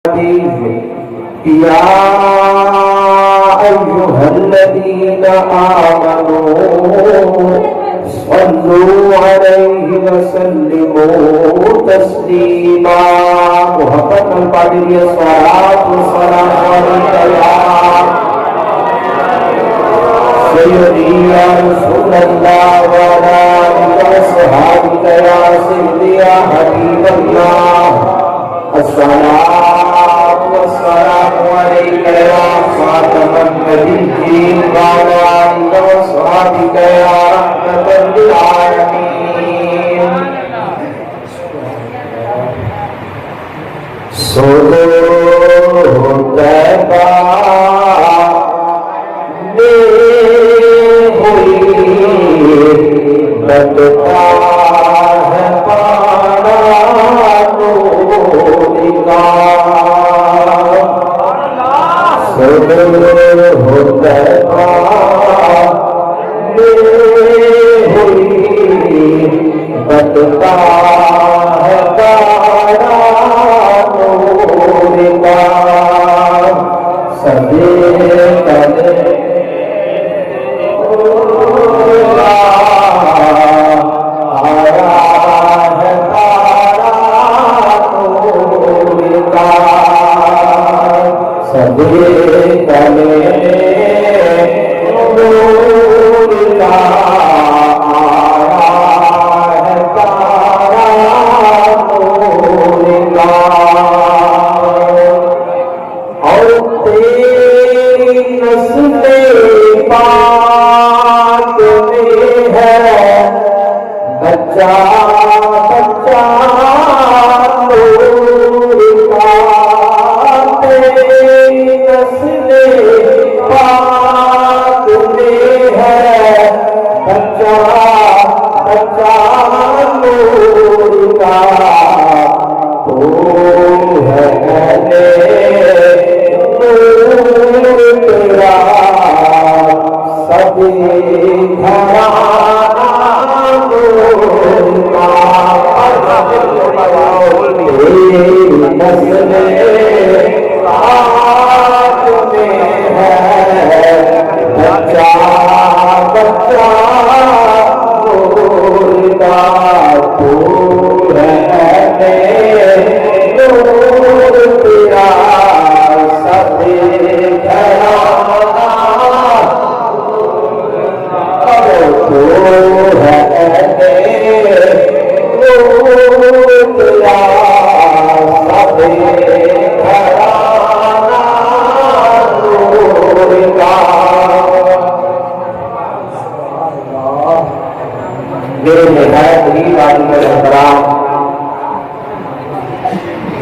يا أيها الذين آمنوا صلوا عليه وسلموا تسليما محبت القادر الصلاة والسلام عليك يا سيدي يا رسول الله وعلى آلك وصحبك يا سيدي يا حبيب الله الصلاة والسلام عليك يا خاتم النبيين وعلى آلك وصحبك يا رحمة للعالمين سرور طیبہ میں ہوئی بدتا ہے پانا نور کا سرور طیبہ میں ہوئی بدتا ہے پانا نور کا سبھی کرے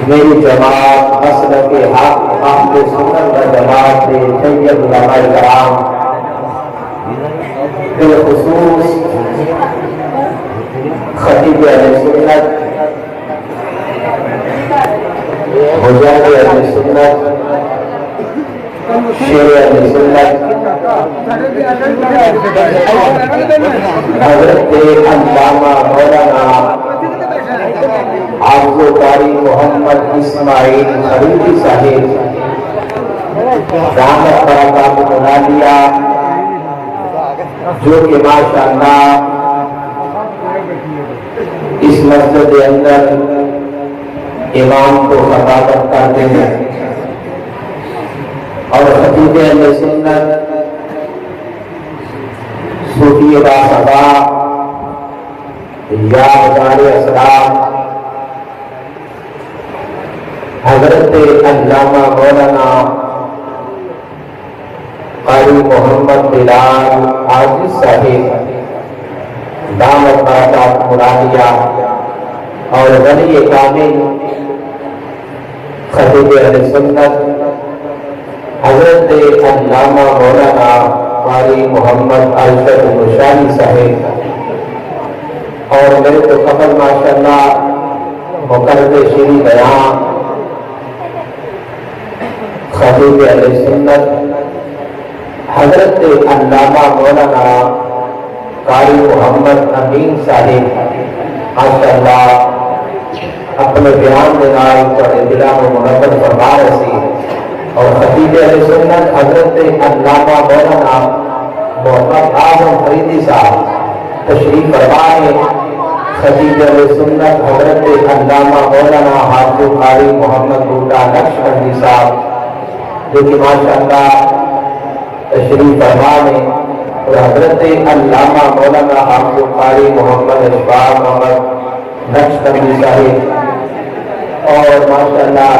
میری جماعت مسلک حق اہل سنت و جماعت کے سید علماء کرام بالخصوص خطیب اہل سنت حجاج اہل سنت شیخ اہل سنت حضرت علامہ مولانا حافظ قاری محمد اسماعیل خلیفی صاحب دامت برکات العالیہ جو کہ ماشاءاللہ اس مسجد کے اندر امام کو خطابت کرتے ہیں اور خطیب اہل سنت صوفی باصبا یادگار اسرار حضرت علامہ مولانا قاری محمد بلال عاجز صاحب دامت برکات العالیہ اور ولی کامل خطیب اہل سنت حضرت علامہ مولانا قاری محمد ارشد مشانی صاحب اور میرے تو قبل ماشاءاللہ مقرر شیری بیان خطیب اہل سنت حضرت علامہ مولانا قاری محمد امین صاحب ماشاءاللہ اپنے بیان کے نال تھوڑے دلاں نوں منور فرما حضرت علامہ مولانا محمد اعظم فریدی صاحب تشریف فرمائے، خطیب سنت حضرت علامہ مولانا حافظ قاری محمد بوٹا نقشبندی صاحب جو کہ ماشاءاللہ تشریف فرمائے، اور حضرت علامہ مولانا حافظ قاری محمد اشفاق محمد نقشبندی صاحب، اور ماشاءاللہ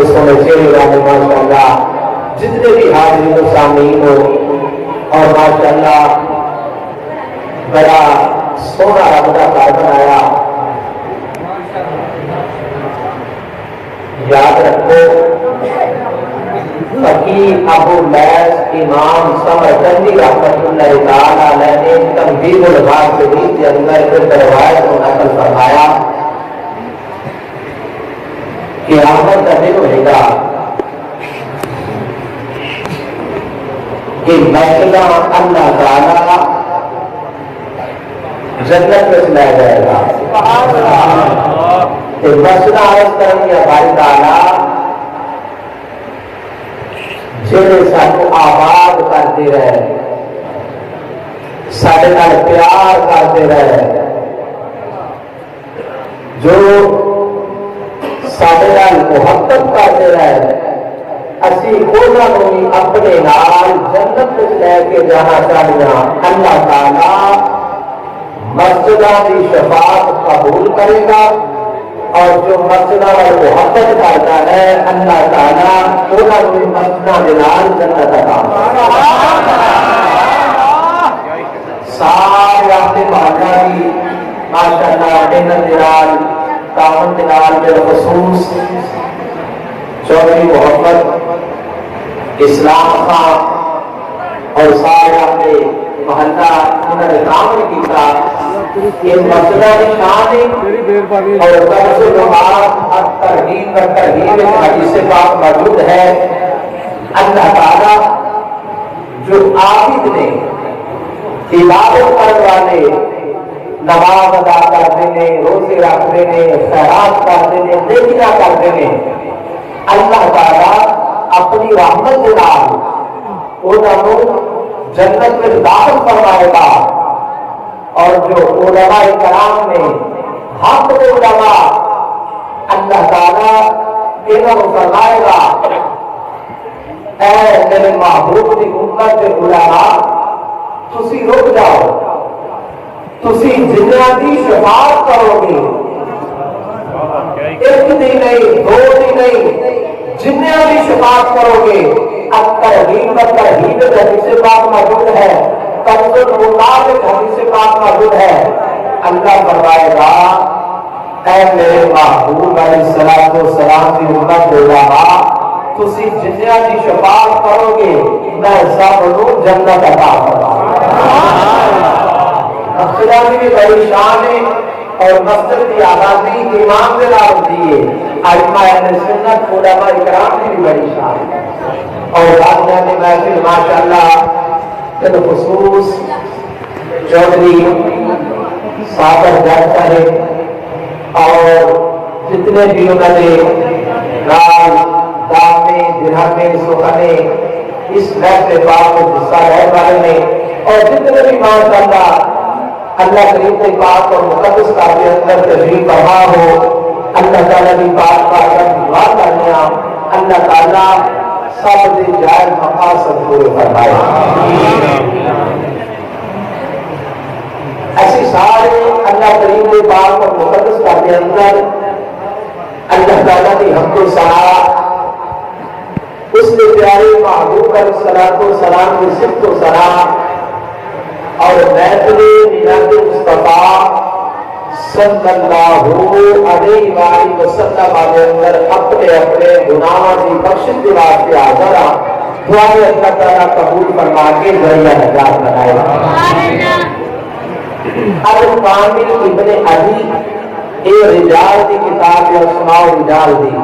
سنے چہرے والے ماشاءاللہ جتنے بھی حاضرین و سامعین ہو، اور ماشاءاللہ بڑا سونا رب کا گھر بنایا۔ یاد رکھو فقیر ابو لیث امام سمرقندی رحمۃ اللہ تعالی علیہ نے تنبیہ الغافلین کے اندر ایک روایت کو نقل فرمایا کہ قیامت کا دن ہوئے گا کہ مسئلہ اللہ تعالی جنت میں چلایا جائے گا۔ کہ مسئلہ عرض کریں یا باری تعالی جنہیں ساتھ آباد کرتے رہے، ساتھ نال پیار کرتے رہے، جو ساتھ نال محبت کرتے رہے، اسی انہوں نے اپنے نال جنت میں لے کے جانا چاہیے۔ اللہ تعالیٰ مسجدہ کی شفاعت قبول کرے گا، اور جو مسجدہ پر محبت کرتا ہے اللہ تعالیٰ انہوں نے مسجدہ دلال جنت عطا سارے اپنے محلہ کی ماشاءاللہ محنت دلال تعاون دلال بالخصوص چودھری محمد اسلام خان اور سارے اپنے محلہ انہوں نے کام نہیں کیتا کہ مسئلہ کی شان ہے، اور درس و جماعت ترغیب و ترہیب حدیث پاک موجود ہے۔ اللہ تعالیٰ جو عابد نے عبادت کرنے والے نماز ادا کرتے ہیں، روزے رکھتے ہیں، خیرات کرتے ہیں، نیکیاں کرتے ہیں، اللہ تعالیٰ اپنی رحمت کے نال انہوں جنت میں داخل فرمائے گا، اور جو علماء کرام نے حق علماء اللہ تعالیٰ انہوں فرمائے گا اے میرے محبوب کی امت کے علماء تسی رک جاؤ، تسی جنیاں دی شفاعت کرو گے، ایک دی نہیں دو دی نہیں، جنیاں دی شفاعت کرو گے۔ الترغیب و ترہیب حدیث پاک موجود ہے، کنز المطالب حدیث پاک موجود ہے۔ اللہ فرمائے گا اے میرے محبوب علیہ السلام کی امت علماء تسی جنیاں دی شفاعت کرو گے، میں سب لوگ جنت عطا فرماؤں گا۔ خدا کی بڑی شان ہے، اور مسجد کی آبادی امام کے نام دیے ائمہ اہل سنت علماء کرام کی بھی بڑی شان ہے۔ اور بعد میں محفل ماشاءاللہ بالخصوص چودھری صابر جٹ صاحب اور جتنے بھی انہوں نے رال دامے درہمے سخنے اس محفل پاک میں حصہ رہنے والے نے، اور جتنے بھی ماشاءاللہ اللہ کریم کے پاک اور مقدس کا کے اندر تشریف فرما ہو، اللہ تعالیٰ کی بات کا دعا کرنے اللہ تعالیٰ سب دے جائز مقاصد پورے فرمائے۔ ایسے سارے اللہ کریم کے پاک اور مقدس کا کے اندر اللہ تعالیٰ کی حمد و ثنا اس کے پیارے محبوب علیہ السلام کی صفت و ثنا اور محفل میلاد مصطفیٰ صلی اللہ علیہ وآلہ وسلم کے اندر اپنے اپنے گناہوں کی بخشش کے واسطے حاضر ہیں، دعائیں اللہ تعالیٰ قبول فرما کے ذریعہ نجات بنائے۔ اب کامل ابن علی اے رجال کی کتاب ہے اسماء الرجال دی،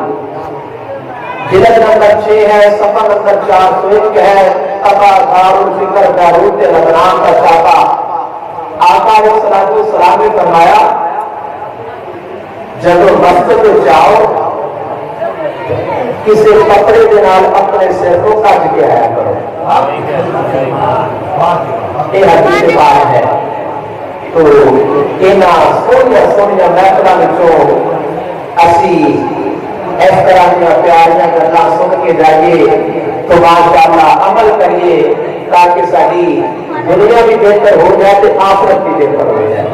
جلد نمبر 6 ہے، صفحہ نمبر 401 ہے، ابا دار الفکر دارود لبنان کا چھاپا۔ آقا علیہ السلام نے فرمایا جب مسجد میں جاؤ کسی کپڑے کے نال اپنے سر کو کٹ کے آیا کرو. یہ حدیث پاک ہے. تو یہاں سونیا سونیا محفلوں اسی اس طرح کی پیاریاں گلاں سن کے جائیے تو ماشاءاللہ عمل کریے تاکہ ساری دنیا بھی بہتر ہو جائے تو آخرت بھی بہتر ہو جائے.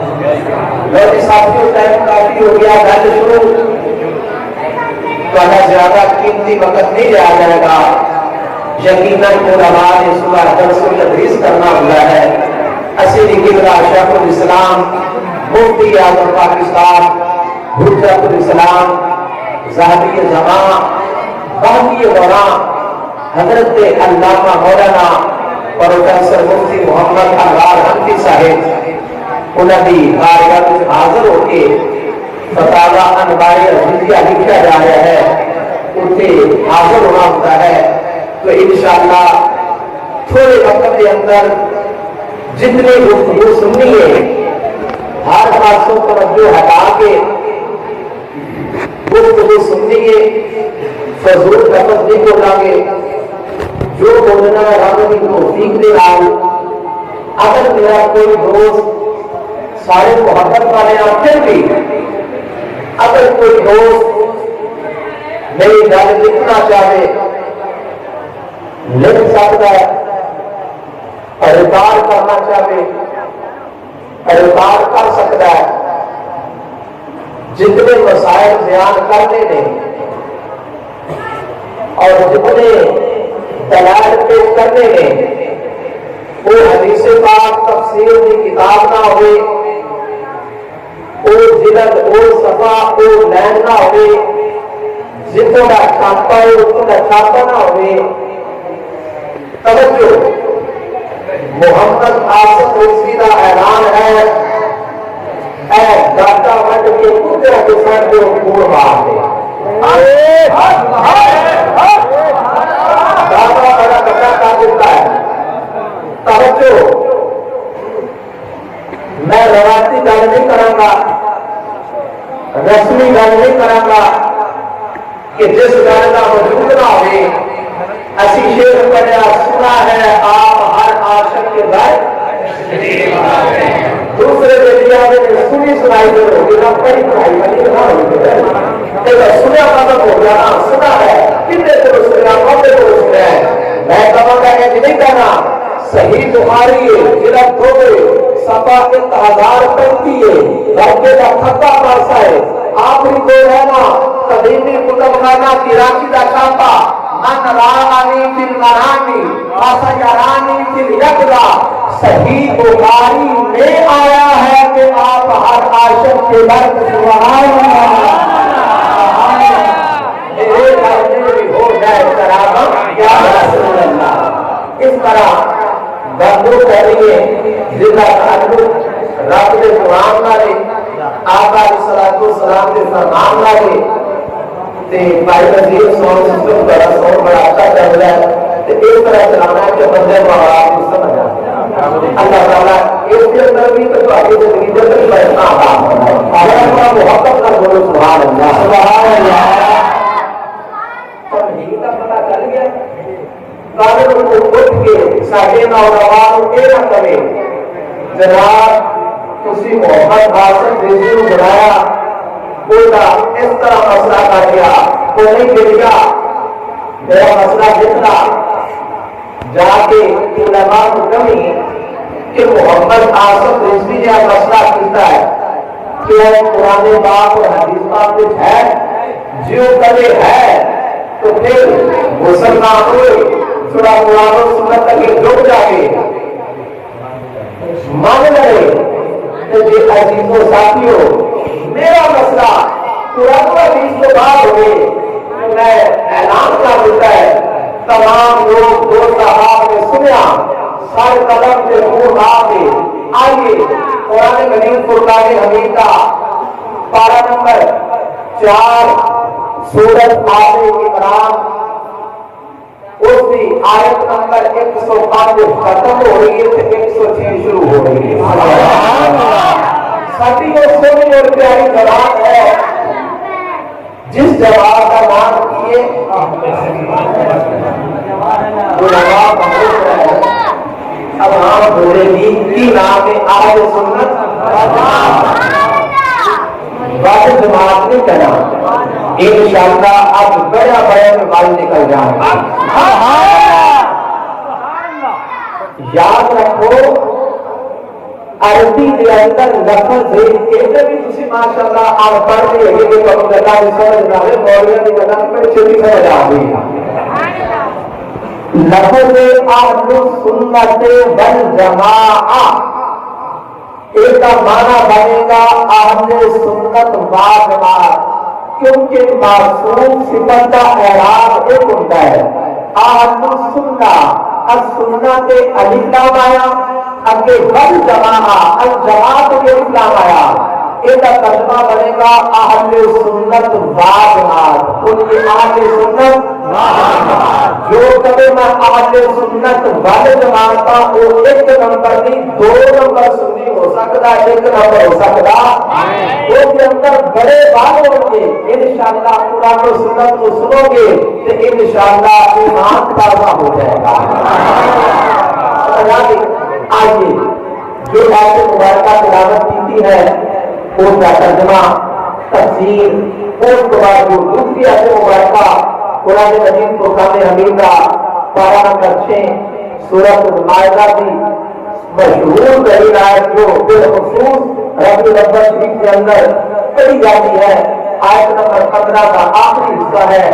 لو جی ساتھیوں ٹائم کافی ہو گیا. گل شروع زیادہ قیمتی وقت نہیں لیا جائے گا. یقیناً علماء نے صبح درس و تدریس کرنا ہوا ہے. اصلی قبلہ شیخ الاسلام مفتی اعظم پاکستان حجت الاسلام ذہبی زمان باقی دوران حضرت علامہ مولانا پروفیسر مفتی محمد انوار حنفی صاحب انہوں کی بارگاہ میں حاضر ہو کے فتاوی انوار عزیزیہ لکھا جا رہا ہے. اسے حاضر ہونا ہوتا ہے. تو انشاءاللہ تھوڑے وقت کے اندر جتنی گفتگو سننی ہے ہر پاسوں توجہ ہٹا کے گفتگو سننی ہے. فضول لفظ نہیں بولا گے. جو بولنا ہے رب کی توفیق دے نال. اگر میرا کوئی دوست سارے محبت والے آتے بھی اگر کوئی دوست میری گل لکھنا چاہے لکھ سکتا ہے. ریکارڈ کرنا چاہے ریکارڈ کر سکتا ہے. جتنے مسائل بیان کرنے نے اور جتنے دلائل پیش کرنے نے وہ حدیث پاک تفسیر کی کتاب نہ ہوئے, وہ جلد وہ صفحہ وہ لائن نہ ہوئے, جتوں کا چھاپا ہے اتوں کا چھاپا نہ ہوئے. توجہ محمد آصف رضوی کا اعلان ہے اے گاٹا وٹ کے کتے کے سر جو کوڑ مار دے. گاٹا بڑا بڑا کا دیتا ہے. توجہ میں روایتی گل نہیں کروں گا, رسمی گل نہیں کروں گا کہ جس گل کا وجود نہ ہوئے. اسی شیر پڑھیا سنا ہے آپ ہر عاشق کے گھر دوسرے دنیا میں سنی سنائی جو ہوگی نا پڑھی پڑھائی والی نہ ہوگی. سنیا مطلب ہو گیا نا سنا ہے کتنے کو سنا کتنے کو سنا ہے. میں کہوں گا کہ نہیں کہنا صحیح بخاری ہے جلد دو صفحہ 1035 ہے لڑکے کا تھکا پاسا ہے. آخری کو رہنا قدیمی کتب خانہ کراچی کا چھاپا من رانی فی المنامی فسیرانی فی الیقظہ. صحیح بخاری میں آیا ہے کہ آپ ہر عاشق کے گھر سبحان اللہ ایک آدمی بھی ہو جائے کرامت یا رسول اللہ. اس طرح بندو کریے جنہ تعلق رب کے قرآن والے آقا علیہ الصلوۃ والسلام کے فرمان والے تے بھائی نظیر ساؤنڈ سسٹم بڑا ساؤنڈ بڑا اچھا چل رہا ہے. تو اس طرح چلانا ہے کہ بندے کو آپ کو سمجھ آ جائے. اللہ تعالیٰ اس کے اندر بھی تو آپ کی زندگی میں بھی اتنا آرام ہے. اگر ہمارا محبت کا بولو سبحان اللہ سبحان اللہ. اور ہی کا پتہ چل گیا قانون کو اٹھ کے ساڈے نوجوان یہ نہ کرے جناب تسی محمد حاصل دیسی کو بنایا اس طرح مسئلہ کر دیا تو نہیں گر گیا. میرا مسئلہ جتنا جا کے علماء کو کمی کہ محمد آصف رضوی نے مسئلہ کیتا ہے کہ وہ قرآن پاک اور حدیث پاک کچھ ہے جو کرے ہے تو پھر مسلمان ہوئے تھوڑا قرآن و سنت تک جھک جائے مان لے. یہ عزیز و ساتھیوں میرا مسئلہ قرآن و حدیث کے بعد ہوئے میں اعلان کر دیتا ہے تمام لوگ دو صحاب نے سنیا سر قدم سے خون آگے آئیے قرآن مجید فرقان حمید کا پارہ نمبر 4 سورۃ آل عمران اس کی آیت نمبر 105 ختم ہو رہی ہے 106 شروع ہو رہی ہے. ساتھی کو سونی اور پیاری زبان ہے جس جواب کا نام کیے علماء اب ہم بولے گی کی نام ہے اہل سنت واحد جماعت نے کہا انشاءاللہ اب بڑا بڑا بال نکل جائے گا. یاد رکھو عربی کے اندر لفظ ہے کہ بھی تسی ماشاءاللہ آپ پڑھ رہے ہیں کہ تم اللہ کی سمجھ نہ ہے مولوی کی مدد میں چھوٹی سمجھ آ گئی. لفظ اہل سنت والجماعہ ایک کا معنی بنے گا اہل سنت والجماعت کیونکہ معصوم صفت کا اعراب ایک ہوتا ہے. اہل سنت السنہ کے الف لام آیا اگے والجماعہ الجماعت کے الف لام آیا ایک ترجمہ بنے گا اہل سنت والجماعت. ان کے اہل سنت جو کبھی میں اہل سنت والجماعت وہ ایک نمبر نہیں دو نمبر سنی ہو سکتا ایک نمبر ہو سکتا اس کے اندر بڑے بات ہوں گے انشاءاللہ قرآن و سنت کو سنو گے تو انشاءاللہ ایمان تازہ ہو جائے گا. آئیے جو آیت مبارکہ تلاوت کی ہے اس کا ترجمہ تفسیر اس کے بعد جو دوسری آیت مبارکہ قرآن مجید فرقان حمید کا پارہ نمبر 6 سورۃ المائدہ کی مشہور ترین آیت جو بالخصوص رب العزت شریف کے اندر پڑھی جاتی ہے آیت نمبر 15 کا آخری حصہ ہے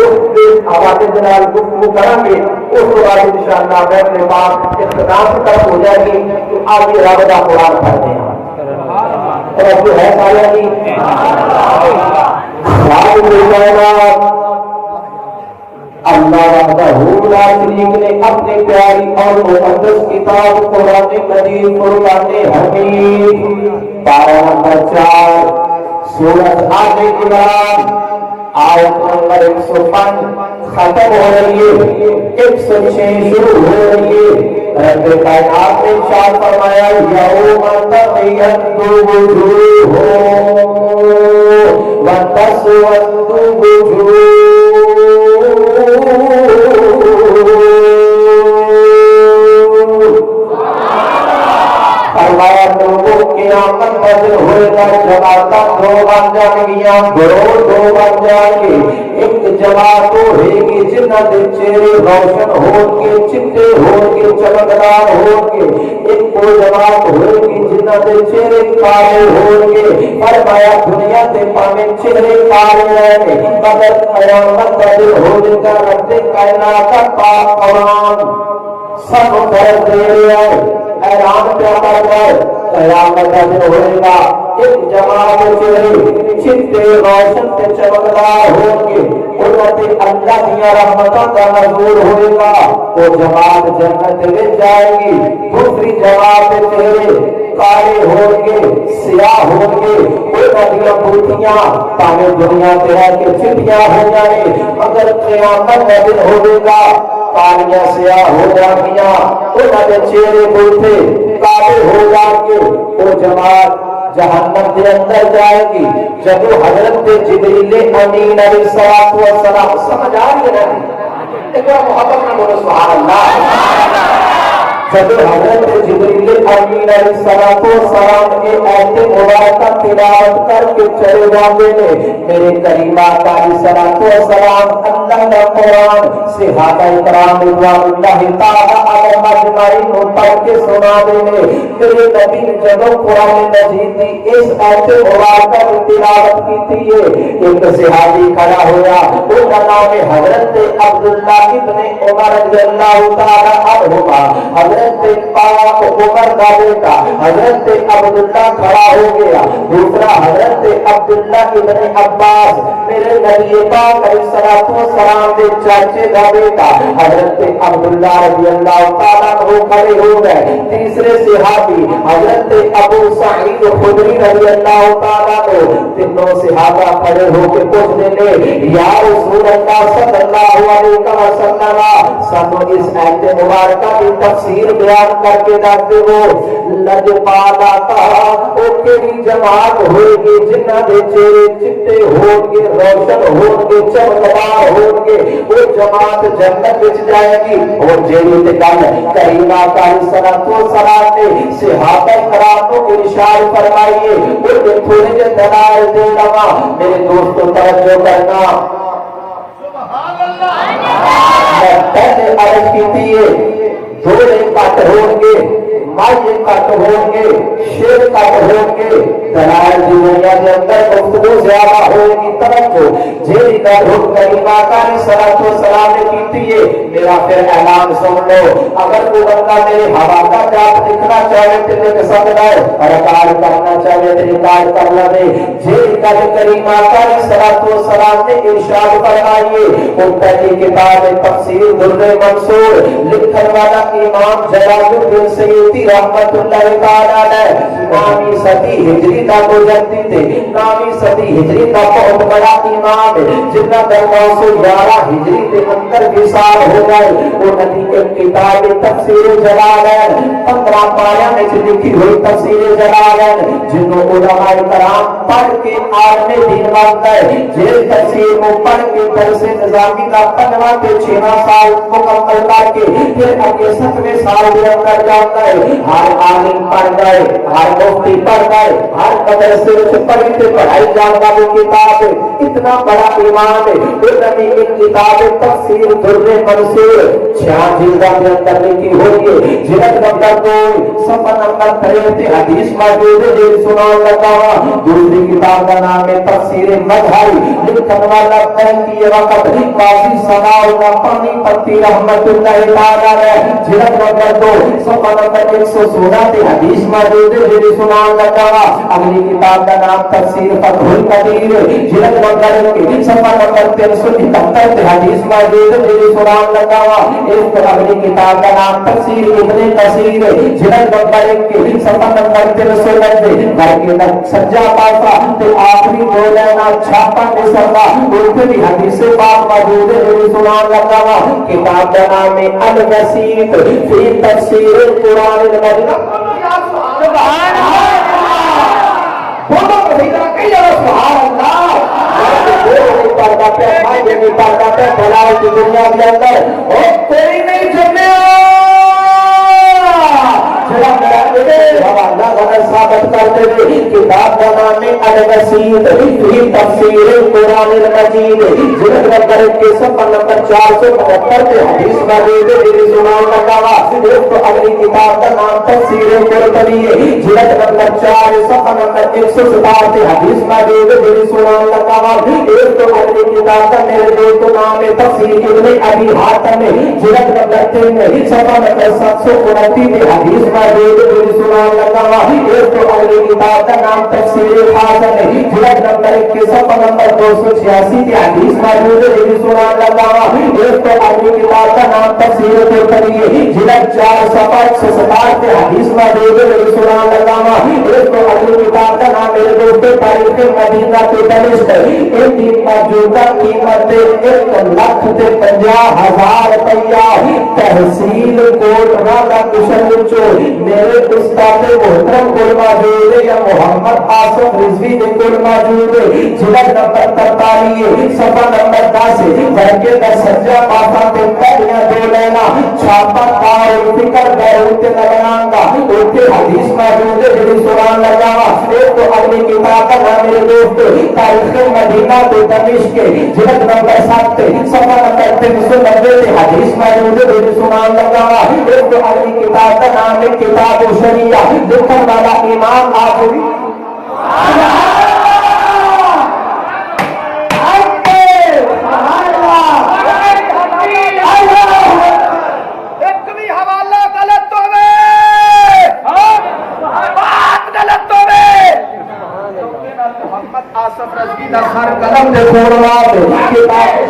اس کے حوالے سے گفتگو کریں گے. اس کے بعد انشاءاللہ میں اپنے بات اختتام کی طرف ہو جائے گی تو آگے رابطہ قرآن پڑھتے ہیں. توجہ ہے سارے کی اللہ وحدہ لا شریک نے اپنے پیاری اور مقدس کتاب قرآن مجید فرقان حمید پارہ نمبر 4 سورۃ آل عمران آیت نمبر 105 ختم ہو رہی ہے 106 شروع ہو رہی ہے. رب کائنات نے ارشاد فرمایا یوم تبیض وجوہ وتسود وجوہ فرمایا لوگوں قیامت بدل ہوئے گا جماعتاں دو بن جائیں گیاں گروہ دو بن جائیں گے. ایک جماعت ہوئے گی جنہ دے چہرے روشن ہو کے چٹے ہو کے چمکدار ہو کے ایک وہ جماعت ہوئے گی جنہ دے چہرے کالے ہو کے فرمایا دنیا دے پانے چہرے کالے رہے مگر قیامت بدل ہونے کا رب کائنات کا پاک قرآن سب کر دے رہے ہیں. اعلان کیا کر گئے قیامت بدل ہوئے گا ایک جماعت چہرے چٹے روشن سے چمکدار ہو کے اللہ دیا رحمتوں کا نزول ہوئے گا. وہ جماعت جنت میں جائے گی. دوسری جماعت چہرے کالے ہوں گے سیاہ ہوں گے ندیاں بوٹیاں پانے دنیا تیرا کے چٹیاں ہو جائیں مگر قیامت کا دن ہوئے گا کالیاں سیاہ ہو جائیں انہوں چہرے بوٹے کالے ہو جائیں گے. وہ جماعت جہنم کے اندر جائے گی. جب حضرت جبریل امین علیہ السلام سمجھ آ رہی ہے ایک بار محبت میں بولو سبحان اللہ. جب حضرت جبریل امین علیہ السلام کے آیت مبارکہ تلاوت کر کے چلے جاتے ہیں میرے کریمہ علیہ السلام اللہ کا قرآن صحابہ کرام رضوان اللہ تعالی علیہم اجمعین کو پڑھ کے سنا دینے میرے نبی جب قرآن مجید کی اس آیت مبارکہ کی تلاوت کی تھی ایک صحابی کھڑا ہوا ان کا نام حضرت عبداللہ ابن عمر رضی اللہ تعالی عنہما. حضرت پاک عمر کا بیٹا حضرت عبداللہ کھڑا ہو گیا. دوسرا حضرت عبداللہ ابن عباس میرے نبی پاک علیہ السلام کے چاچے کا بیٹا حضرت عبداللہ رضی اللہ تعالیٰ عنہ کھڑے ہو گئے. تیسرے صحابی حضرت ابو سعید خدری رضی اللہ تعالیٰ عنہ. تینوں صحابہ کھڑے ہو کے پوچھنے لے یا رسول اللہ صلی اللہ علیہ وسلم سانو اس آیت مبارکہ کی تفسیر بیان کر کے دستے ہو لجپالا تا او کیڑی جماعت ہوئے گی جنہاں دے چہرے چٹے ہون گے روشن ہون گے چمکدار ہون گے وہ جماعت جنت وچ جائے گی اور جیڑی تے گل کریمہ علیہ السلام نے صحابہ کرام کو ارشاد فرمائیے وہ تھوڑے جے دلائل دے لگا میرے دوستو توجہ کرنا سبحان اللہ میں پہلے عرض کی تھی جوڑے کٹ ہون گے ماجے کٹ ہون گے شیر کٹ ہون گے دلائل دی دنیا کے اندر گفتگو زیادہ ہوئے گی توجہ جیڑی گل حکم کریمہ علیہ السلام نے کیتی ہے میرا پھر اعلان سن لو اگر کوئی بندہ میرے حوالہ جات دکھنا چاہے تے دیکھ سکتا ہے اور ریکارڈ کرنا چاہے تے ریکارڈ کر لے جیڑی گل کریمہ علیہ السلام نے ارشاد فرمائی وہ پہلی کتاب تفسیر در منصور لکھن والا امام جلال الدین سیوطی رحمت اللہ تعالی علیہ نامی صدی ہجری کا گزرتی تھے نامی صدی ہجری کا بہت بڑا امام جنہ در 911 ہجری کے اندر وصال ہو گئے وہ نبی کے کتاب تفسیر جلالین 15 پاروں میں لکھی ہوئی تفسیر جلالین جنہوں علماء کرام پڑھ کے عالم دین بن گئے جس تفسیر کو پڑھ کے درس نظامی کا 15 سال مکمل کر کے پھر اگے 7ویں سال کے اندر جاتا ہے ہر عالم پڑھ گئے ہر مفتی پڑھ گئے ہر مدرسے سے پڑھتے پڑھائی جانے والی کتاب اتنا بڑا ایمان ہے وہ نبی کی کتاب تفسیر در منصور 6 جلدوں کے اندر لکھی ہوئی ہے جلد نمبر 2 صفحہ نمبر 63 حدیث موجود ہے جو سناؤں لگا دوسری کتاب کا نام ہے تفسیر مظہری لکھن والا پہنتی وقت قاضی ثناء اللہ پانی پتی رحمت اللہ تعالی علیہ جلد نمبر 2 صفحہ نمبر 116 حدیث موجود ہے جو سناؤں لگا اگلی کتاب کا نام تفسیر فتح القدیر جلد نمبر 1 صفحہ نمبر 377 حدیث موجود ہے جو سناؤں لگا اس اگلی کتاب کا نام تفسیر ابن کثیر جلد نمبر 1 صفحہ نمبر 390 گھر کے سجا پاسا تے آخری دو لینا چھاپا نسبہ اس بھی حدیث پاک موجود ہے جو سناؤں لگا کتاب کا نام ہے الوسیط فی تفسیر قرآن المجید سبحان اللہ بولو کبھی کہیں سبحان اللہ پڑھتا پہ مائے نہیں پڑھتا پہ بھلاؤ کی دنیا کے اندر اور کوئی نہیں جمعہ جڑا میرا حوالہ غلط ثابت کرتے ہوئے کتاب کا نام ہے الوسیط فی تفسیر قرآن المجید جلد نمبر 1 صفحہ نمبر 472 پہ حدیث موجود ہے جو سناؤں لگا اس کو اگلی کتاب کا نام تفسیر قرطبی ہے جلد نمبر 4 صفحہ نمبر 167 پہ حدیث موجود ہے جو سناؤں لگا اس کو اگلی کتاب کا میرے دوست نام ہے تفسیر ابن ابی حاتم جلد نمبر 3 صفحہ نمبر 729 پہ حدیث موجود ہے جو سناؤں لگا اس کو اگلی کتاب کا نام تفسیر حاصل ہے جلد نمبر 1 صفحہ نمبر 286 پہ حدیث موجود ہے جو سناؤں لگا اس کو اگلی کتاب کا نام تفسیر قرطبی ہے جلد 4 صفحہ 167 پہ حدیث موجود ہے جو سناؤں لگا اس کو اگلی کتاب کا نام میرے دوست تاریخ مدینہ کے دمشق ان کی موجودہ قیمت 1,50,000 روپیہ تحصیل کوٹ راگا کشن وچو میرے استاد محترم کول موجود ہے یا محمد آصف رضوی دے کول موجود ہے جلد نمبر 43 صفحہ نمبر 10 ورکے دا سجا پاسا تے پہلیاں دو لینا چھاپا کار فکر بیروت لگنانگا اوتے حدیث موجود ہے جو سناؤں لگا ایک تو اگلی کتاب کا نام میرے دوست تاریخ مدینہ کے دمشق جلد نمبر 7 صفحہ نمبر 390 حدیث موجود ہے جو سناؤں لگا ایک تو اگلی کتاب کا نام ہے کتاب شریعہ لکھن والا امام آخری آصف رضوی دا سر قلم دے کھوڑوا دے کتاب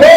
2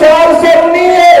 419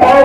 5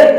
1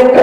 1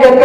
1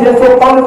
605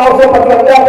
955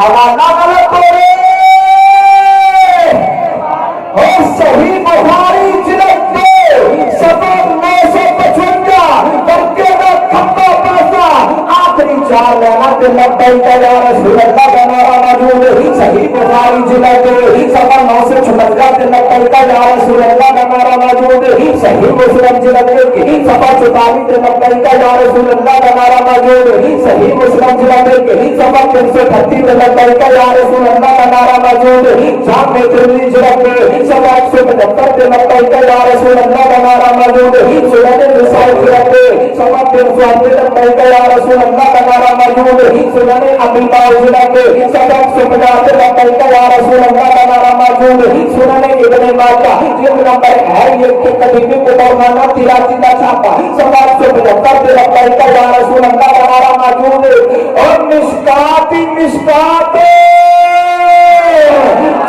حوالہ غلط ہو رہے اور صحیح بخاری جلد 2 صفحہ 955 برکے کا کھپا پیسہ آخری 4 لینا کہ لبیک یا رسول اللہ کا نعرہ موجود ہے. صحیح بخاری جلد 2 صفحہ 956 کہ لبیک یا رسول اللہ کا نعرہ موجود ہے. صحیح مسلم جلد 1 صفحہ 44 کہ لبیک یا رسول اللہ کا نعرہ موجود ہے. صحیح مسلم جلد 1 صفحہ 338 کہ لبیک یا رسول اللہ کا نعرہ موجود ہے. جامع ترمذی جلد 2 صفحہ 175 کہ لبیک یا رسول اللہ کا نعرہ موجود ہے. سنن نسائی جلد 2 صفحہ 308 کہ لبیک یا رسول اللہ کا نعرہ موجود ہے. سنن ابی داؤد جلد 2 صفحہ 150 کہ لبیک یا رسول اللہ کا نعرہ موجود ہے. سنن ابن ماجہ جلد نمبر ہے یہ کہ قدیمی کتابخانہ 83 کا چھاپا صفحہ 175 کہ لبیک یا رسول اللہ کا نعرہ موجود ہے. اور مشکات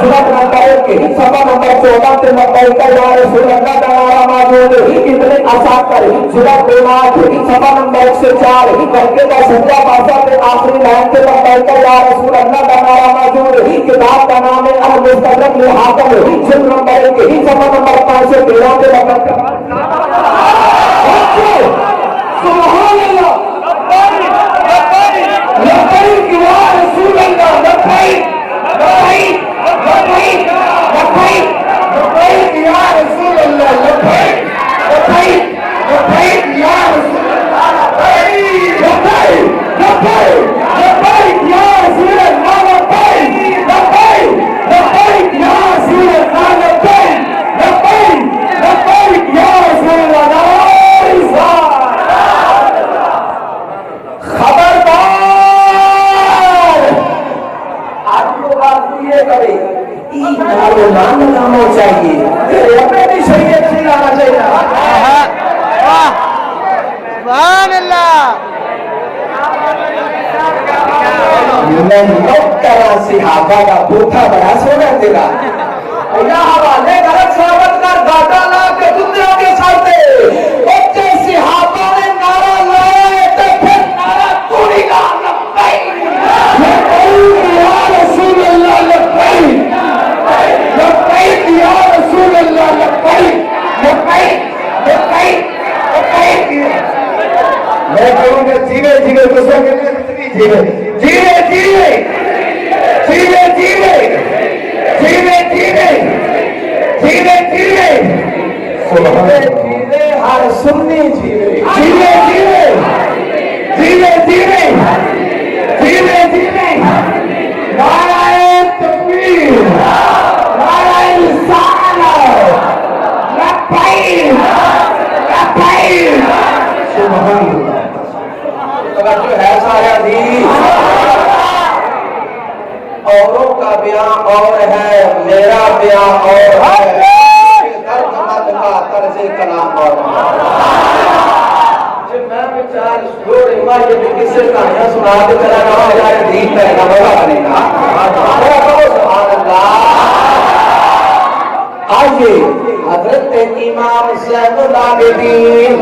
جلد نمبر 1 صفحہ نمبر 14 کہ لبیک یا رسول اللہ کا نعرہ موجود ہے. ابن عساکر جلد 2 صفحہ نمبر 104 برکے کا سجدہ بازا کے آخری لائن کے لبیک یا رسول اللہ کا نعرہ موجود ہے. کتاب کا نام ہے المستدرک للحاکم جلد نمبر 1 صفحہ نمبر 513 کے لبیک سبحان اللہ لبیک یا رسول اللہ لبیک لبیک لبیک لبیک لبیک یا رسول اللہ لبیک لبیک لبیک یا رسول اللہ لبیک لبیک لبیک یا رسول اللہ لبیک لبیک لبیک یا رسول اللہ لبیک لبیک لبیک یا رسول اللہ. خبردار آپ کو بات یہ کرے نام نامو چاہیے اپنے بھی شریعت سے لانا چاہیے. سبحان اللہ. میں لوگ کرا صحابہ کا بوٹا بڑا سونا تیرا یا حوالے غلط ثابت کر دادا لا کے دنیا کے ساتھ بچے صحابہ نے نعرہ لائے تو پھر نعرہ توڑی گا لبیک یا رسول اللہ لبیک لبیک یا رسول اللہ لبیک لبیک لبیک لبیک. میں کہوں گا جیوے جیوے دوسروں کے لیے جیوے جیوے جیوے جیوے جیوے جیوے جیوے جیوے جیوے جیوے ہر سنی جیوے جیوے جیوے جیوے جیوے جیوے جیوے نعرہ تکبیر نعرہ رسالت لبیک لبیک. سبحان اللہ. توجہ ہے سارے حدیث. اوروں کا بیان اور ہے میرا بیان اور ہے. درد مت کا طرز کلام اور جب میں بچار شور یہ بھی کسی کہانیاں سنا کے چلا رہا ہوں یار دین پہ نہ بڑا بنے گا. سبحان اللہ. آئیے حضرت امام زین العابدین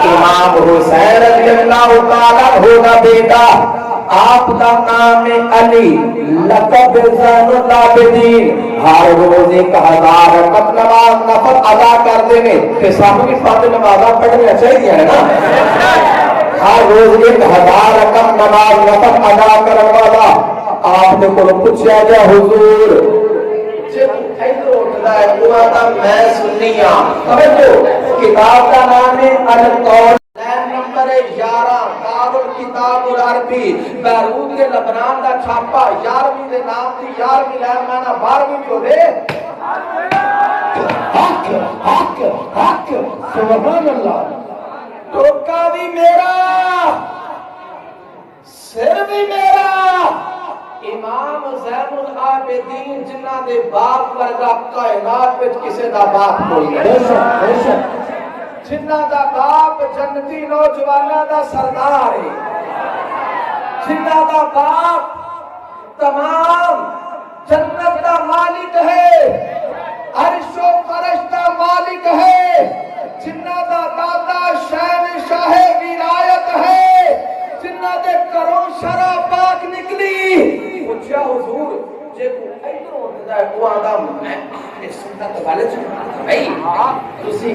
امام حسین رضی اللہ تعالیٰ ہوگا بیٹا آپ کا نام علی لقب زین العابدین. ہر روز 1000 رکعت نماز نفل ادا کر دینے کہ صاحب کی فرض نمازاں پڑھنا چاہیے ہے نا. ہر روز 1000 رکعت نماز نفل ادا کرنے والا آپ نے کو پوچھا گیا حضور جب ایدر اٹھتا ہے پورا میں سنی کتاب کا نام ہے القول نمبر 11 دار الکتاب العربی بیروت کے لبنان کا چھاپا 11ویں دے نام تھی 11ویں لائن مانا 12ویں بھی ہو دے. حق حق حق سبحان اللہ. ٹوکا بھی میرا سر بھی میرا. امام زین العابدین جنہ دے باپ ورگا کائنات وچ کسے دا باپ کوئی نہیں. جنہ دا باپ جنتی نوجوانہ دا سردار ہے. جنہ دا باپ تمام جنت دا مالک ہے. عرش و فرش دا مالک ہے. جنہ دا دادا شہنشاہ ولایت ہے. جنہ دے کروں شرع پاک نکلی ਪੁੱਛਿਆ ਹੁਜ਼ੂਰ ਜੇ ਕੋ ਇਧਰ ਹੁੰਦਾ ਹੈ ਉਹ ਆਂਦਾ ਮੈਂ ਇਹ ਸੁਣਦਾ ਤਾਂ ਵਾਲੇ ਚ ਭਾਈ ਤੁਸੀਂ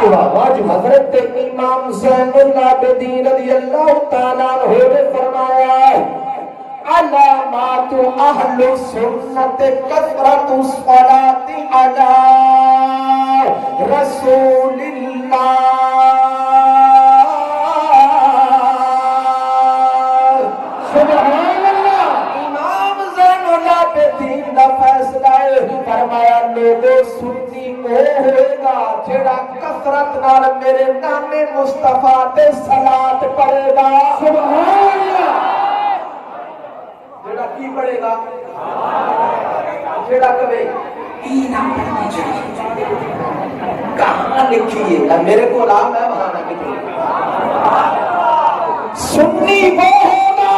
کہ واج حضرت امام زین العابدین رضی اللہ تعالیٰ عنہ نے فرمایا علامات اہل سنت کثرت الصلاۃ علی رسول اللہ سبحان اللہ امام زین العابدین کا فیصلہ ہے فرمایا لوگوں سنی وہ ہوئے گا جڑا کثرت نال میرے نام مصطفیٰ تے صلاۃ پڑھے گا سبحان اللہ جڑا کی پڑھے گا جڑا کبھی ای نہ پڑھنی چاہیے کہاں لکھی ہے نہ میرے کو نام ہے وہاں نہ لکھی سنی وہ ہوگا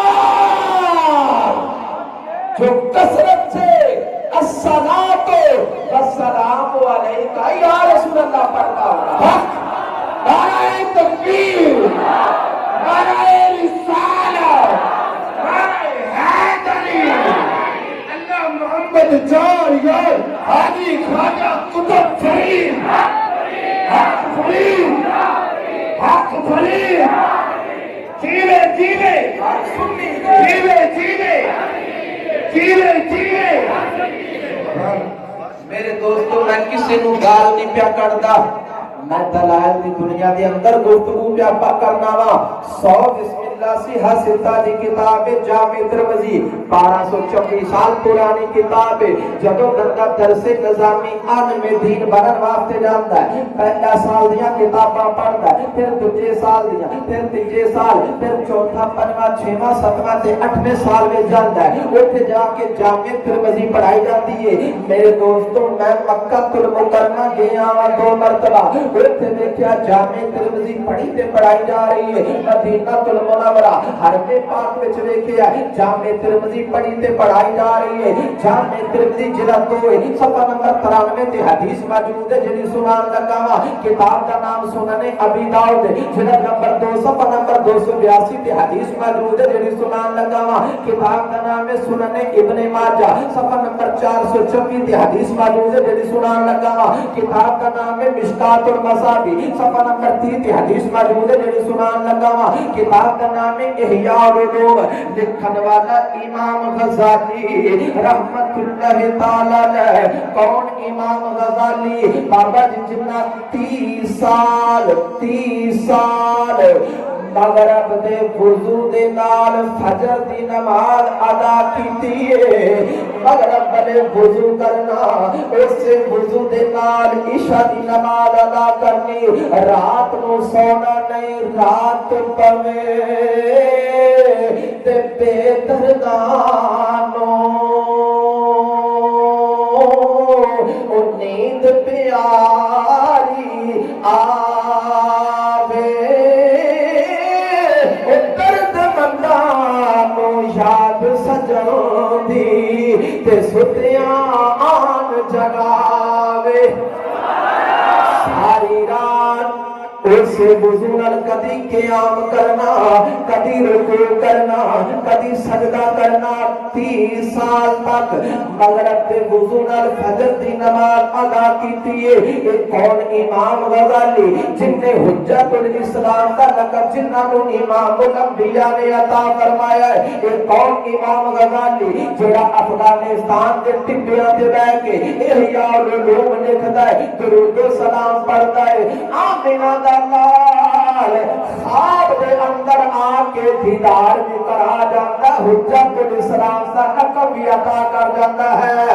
جو کثرت سے الصلاۃ والسلام علیکہ یا رسول اللہ پڑھتا ہوگا نعرہ تکبیر نعرہ رسالت نعرہ حیدری اللہ محمد جاریہ حاجی خواجہ قطب فرید حق فرید حق فرید جیوے جیوے جیوے جیوے جیوے جیوے میرے دوستوں میں کسی نو گال نہیں پیا کردا میں دلائل دی دنیا دے اندر گفتگو پیا کرنا وا 100 بسم اللہ سی حستا دی کتاب جامع ترمذی 1224 سال پرانی کتاب ہے جدوں بندہ درس نظامی علم دین بنن واسطے جاندا ہے پہلا سال دیاں کتاباں پڑھدا ہے پھر دوجے سال دیاں پھر تیجے سال پھر چوتھا پنجواں چھواں ستواں تے 8ویں سال میں جاندا ہے اوتھے جا کے جامع ترمذی پڑھائی جاتی ہے میرے دوستوں میں مکہ المکرمہ گیا وا 2 مرتبہ اوتھے دیکھیا جامع ترمذی پڑھی تے پڑھائی جا رہی ہے مدینہ المنورہ حرم پاک وچ دیکھیا جامع ترمذی پڑھی تے پڑھائی جا رہی ہے جامع ترمذی جلد 2 صفحہ نمبر 93 تے حدیث موجود ہے جڑی سنان لگا وا کتاب دا نام سنن ابی داؤد جلد نمبر 2 صفحہ نمبر 282 تے حدیث موجود ہے جڑی سنان لگا وا کتاب دا نام ہے سنن ابن ماجہ صفحہ نمبر 424 تے حدیث موجود ہے جڑی سنان لگا وا کتاب دا نام ہے مشکات المصابی صفحہ نمبر 30 تے حدیث موجود ہے جڑی سنان لگا وا کتاب کا نام ہے احیاء العلوم لکھن والا امام غزالی رحمت اللہ تعالی علیہ کون امام غزالی بابا جی جنہ 30 سال مغرب دے وضو دے نال فجر دی نماز ادا کیتی ہے مغرب والے وضو کرنا اس سے وضو دے نال عشاء دی نماز ادا کرنی رات نو سونا نہیں رات پوے تے بے دردانو او نیند پیاری آوے درد مندانو یاد سجان دی تے ستیاں آن جگاوے ساری رات اسے وضو نال کدی قیام کرنا کدی رکوع کرنا کدی سجدہ کرنا 30 سال تک مغرب دے وضو نال فجر دی نماز ادا کیتی ہے یہ کون امام غزالی جن نے حجت الاسلام کا لقب جنہاں نو امام الانبیاء نے عطا فرمایا ہے یہ کون امام غزالی جڑا افغانستان دے ٹبیاں تے بیٹھ کے احیاء العلوم لکھدا ہے درود و سلام پڑھدا ہے آمینہ دا لال خواب دے اندر آ کے دیدار بھی کرا جاتا حجت الاسلام کا لقب بھی عطا کر جاتا ہے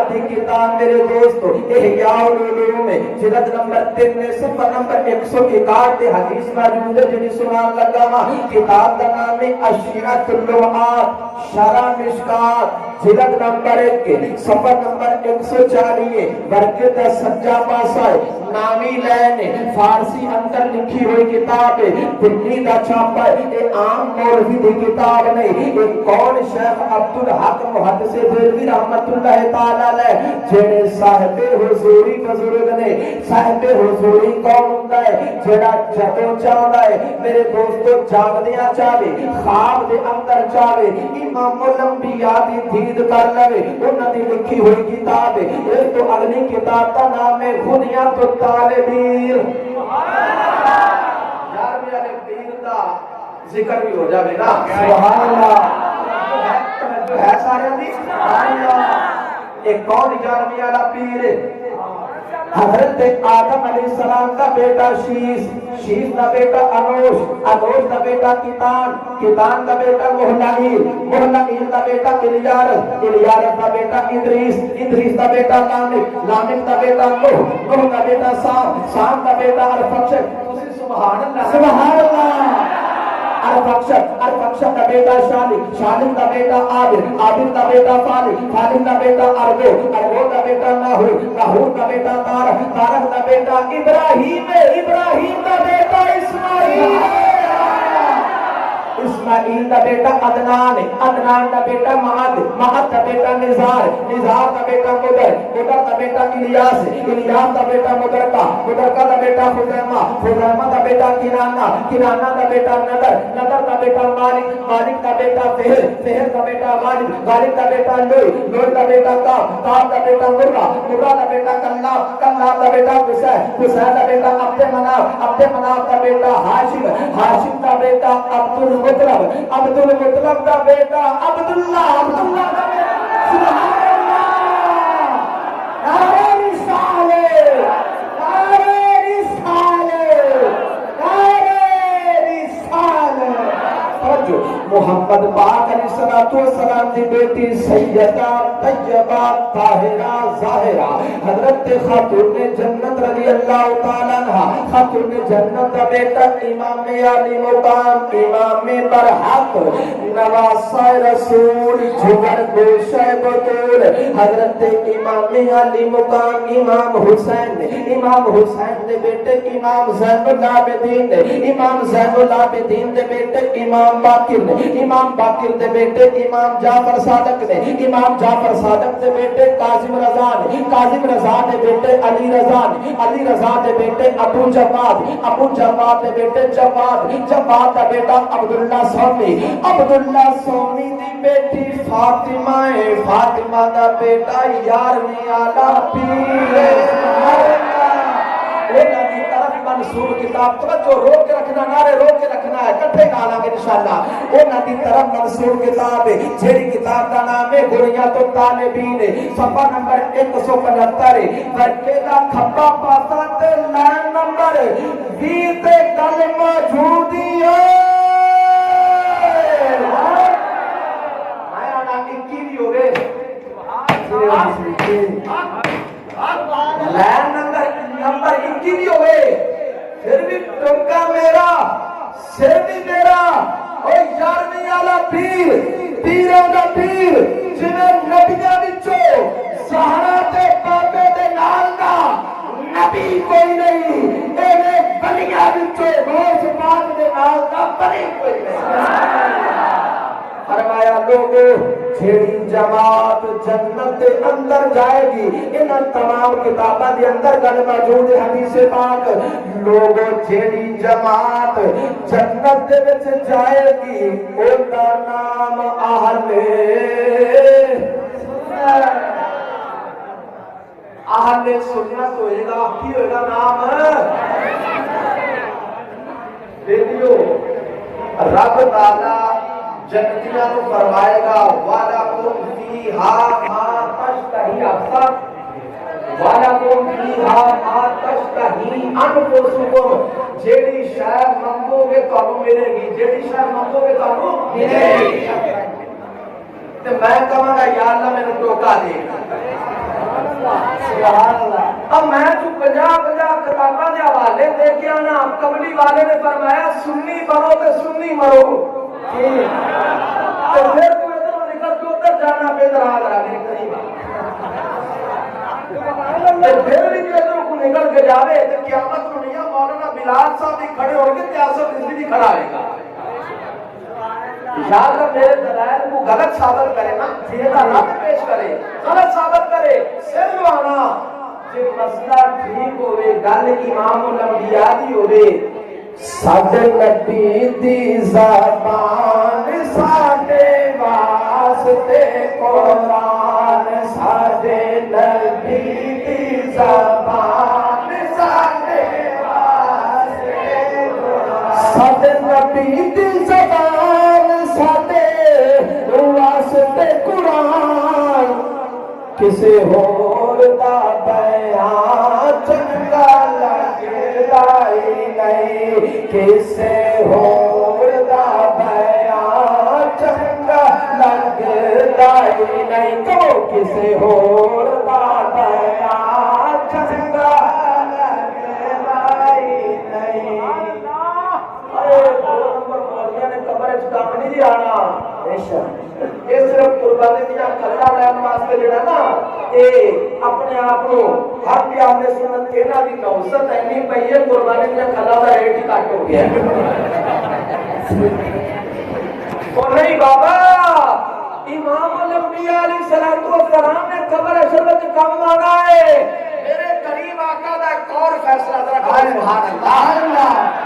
دی کتاب میرے دوستو احیاء العلوم جلد نمبر 3 میں صفحہ نمبر 161 تے حدیث موجود ہے جڑی سنان لگا وا کتاب دا نام ہے اشیاء اللوحات شرح مشکات جلد نمبر 1 صفحہ نمبر 140 برکت دا سجا پاسا ہے نامی لین فارسی اندر لکھی ہوئی کتاب ہے دلی دا چھاپا ہے یہ عام مولوی دی کتاب نہیں یہ کون شیخ عبدالحق محدث دہلوی رحمت اللہ تعالی علیہ جڑے صاحب حضوری بزرگ نے صاحب حضوری کون ہوتا ہے جڑا جدوں چاہندا ہے میرے دوستو جاگدیاں چاہے خواب دے اندر چاہے امام الانبیاء دی دید کر لے انہاں دی لکھی ہوئی کتاب ہے اس تو اگلی کتاب کا نام ہے غنیۃ الطالبین یار میرے پیر دا ذکر بھی ہو جاوے نا سبحان اللہ جو ہے سارے دی سبحان اللہ ایک کون گیارہویں والا پیر حضرت آدم علیہ السلام کا بیٹا شیش کا بیٹا انوش کا بیٹا کتان کا بیٹا محنائیل کا بیٹا الیارس کا بیٹا ادریس کا بیٹا لامک کا بیٹا نوح کا بیٹا سام کا بیٹا ارفکشد سبحان اللہ ارفکشد کا بیٹا شالک کا بیٹا عابد کا بیٹا فالک کا بیٹا ارگو کا بیٹا ناہور کا بیٹا تارک کا بیٹا ابراہیم کا بیٹا اسماعیل کا بیٹا عدنان کا بیٹا معد کا بیٹا نزار کا بیٹا مدر کا بیٹا الیاس کا بیٹا مدرکہ کا بیٹا خزیمہ کا بیٹا کنانہ کا بیٹا نظر کا بیٹا مالک کا بیٹا فہر کا بیٹا غالب کا بیٹا لوئی کا بیٹا کعب کا بیٹا مرہ کا بیٹا کلاب کا بیٹا حسین کا بیٹا عبد مناف کا بیٹا ہاشم کا بیٹا عبد المطلب کا بیٹا عبداللہ کا بیٹا سبحان اللہ نعرہ رسالت محمد پاک علیہ السلام دی بیٹی سیدہ طیبہ طاہرہ ظاہرہ حضرت خاتون جنت رضی اللہ تعالی عنہ خاتون جنت کا بیٹا امام علی مقام امام برحق نواسہ رسول جگر گوشہ بطول حضرت امام علی مقام امام حسین دے بیٹے امام زین العابدین دے بیٹے امام باقر دے بیٹے امام جعفر صادق نے امام جعفر صادق دے بیٹے کاظم رضا دے بیٹے علی رضا دے بیٹے ابو جواد دے بیٹے جواد دا بیٹا عبداللہ سومی دی بیٹی فاطمہ دا بیٹا 11ویں والا پیر منصور کتاب توجہ روک کے رکھنا نعرے روک کے رکھنا ہے کٹھے گالا گے انشاءاللہ وہ ندی طرف منصور کتاب ہے جیڑی کتاب کا نام ہے غنیۃ الطالبین صفحہ نمبر 175 ورکے دا کھپا پاسا تے لائن نمبر 20 تے گل موجودی ہے آیا نا 21 ہو گئے لائن نمبر 21 ہو گئے پھر بھی ٹنکا میرا سر بھی میرا اور 11ویں والا پیروں کا پیر جنہیں نبیاں وچوں زہرا تے بابے دے نال دا نبی کوئی نہیں ایویں بلیاں وچوں غوث پاک دے نال دا بلی کوئی نہیں فرمایا لوگو جیڑی جماعت جنت دے اندر جائے گی ان تمام کتاباں دے اندر گل موجود ہے حدیث پاک لوگو جیڑی جماعت جنت دے وچ جائے گی او دا نام اہل سنت ہوئے گا کی ہوئے گا نام دیکھو رب تعالی جنتیاں کو فرمائے گا وَلَكُمْ فِيهَا مَا تَشْتَهِي أَنفُسُكُمْ وَلَكُمْ فِيهَا مَا تَشْتَهِي أَنفُسُكُمْ جیڑی شے منگو گے تانوں ملے گی جیڑی شے منگو گے تانوں ملے گی تے میں کہاں گا یا اللہ مینوں ٹوکا دے سبحان اللہ اب میں جو 50 کتاباں دے حوالے دے کے آنا قبلی والے نے فرمایا سنی بنو تے سنی مرو تو پھر تو ادھر نکل کے ادھر جانا پہ ادھر آ رہا ہے قریب پھر بھی ادھر کو نکل کے جاوے تو قیامت میں نہیں مولانا بلال صاحب بھی کھڑے ہوں گے تیاسب اس بھی کھڑا آئے گا یاد رکھ میرے دلائل کو غلط ثابت کرے نا سیدھا رد پیش کرے غلط ثابت کرے سر لوانا جے مسئلہ ٹھیک ہوئے گل امام الانبیاء دی ہوئے ساڈے نبی دی زبان ساڈے واسطے قرآن ساڈے نبی دی زبان ساڈے واسطے قرآن ساڈے نبی دی زبان ساڈے واسطے قرآن کسے ہور دا بیان چنگا لگدا ہی نہیں کسے ہور دا بیان چنگا لگدا ہی نہیں تو کسے ہور دا بیان چنگا لگدا ہی نہیں ارے دو نمبر مولیاں نے قبر وچ کم نہیں آنا یہ صرف قربانی دیا کھلا لین واسطے جڑا نا اے اپنے آپ کو ہر پیار نے سنت کہنا دی نوست اینی پئی ہے قربانی دیا کھلا دا ریٹ ہی کٹ ہو گیا اور نہیں بابا امام الانبیاء علیہ الصلوۃ والسلام نے قبر اشرف کم مانگا ہے میرے کریم آقا دا ایک اور فیصلہ ذرا سبحان اللہ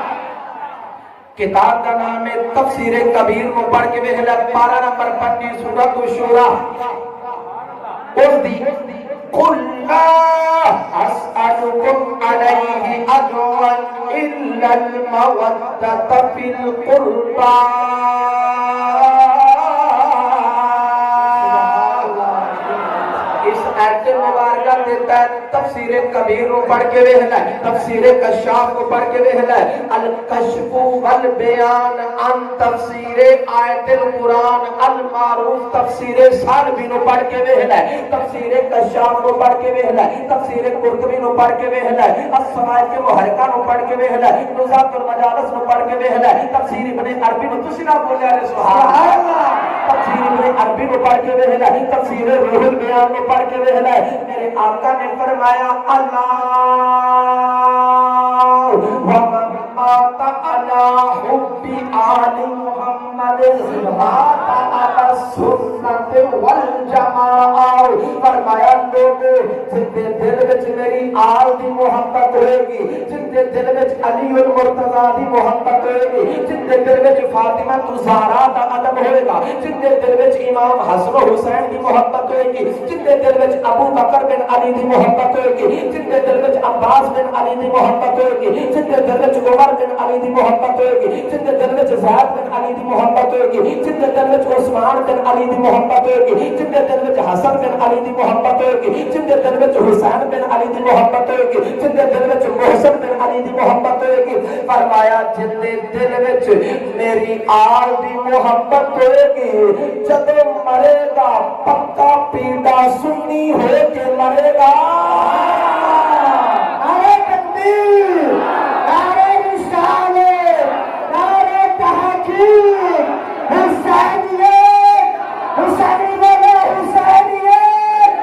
کتاب کا نام ہے تفسیر کبیر کو پڑھ کے ویکھنا پارہ نمبر 25 سورۃ الشورى اس دی قل لا اسألكم علیہ اجرا الا المودۃ فی القربى اس آیت مبارکہ دیتا ہے تفسیر کبیر کو پڑھ کے ویکھنا ہے تفسیر کشاف کو پڑھ کے ویکھنا ہے الکشف والبیان عن تفسیر آیت القرآن المعروف تفسیر سالبی کو پڑھ کے ویکھنا ہے تفسیر کشاف کو پڑھ کے ویکھنا ہے تفسیر قرطبی کو پڑھ کے ویکھنا ہے السماعی کے محرکہ کو پڑھ کے ویکھنا ہے نزہۃ المجالس کو پڑھ کے ویکھنا ہے تفسیر ابن عربی کو تسی نہ بولیا رے سبحان اللہ تفسیر ابن عربی کو پڑھ کے ویکھنا ہے تفسیر روح البیان کو پڑھ کے ویکھنا ہے میرے آقا نے فرمایا اللہ ومن مات علی حب آل محمد مات علی السنت والجماعہ فرمایا لوگو جن دے دل وچ میری آل دی محبت ہوئے گی جن دے دل وچ علی المرتضی دی محبت ہوئے گی جن دے دل وچ فاطمہ الزہرا دا ادب ہوئے گا جن دے دل وچ امام حسن و حسین دی محبت ہوئے گی جن دے دل وچ ابو بکر بن علی دی محبت ہوئے گی جن دے دل وچ عباس بن علی دی محبت ہوئے گی جن دے دل وچ عمر بن علی دی محبت ہوئے گی جن دے دل وچ زید بن علی دی محبت ہوئے گی جن دے دل وچ عثمان بن علی دی محبت ہوئے گی جن دے دل وچ حسن بن علی دی محبت ہوئے گی جن دے دل وچ حسین بن علی دی محبت ہوئے گی جن دے دل وچ محسن بن علی دی محبت ہوئے گی فرمایا جن دے دل وچ میری آل دی محبت ہوئے گی جب مرے گا پکا پیٹا سنی ہو کے مرے گا نعرہ تکبیر نعرہ رسالت نعرہ تحقیق حسینیت حسینی بولو حسینیت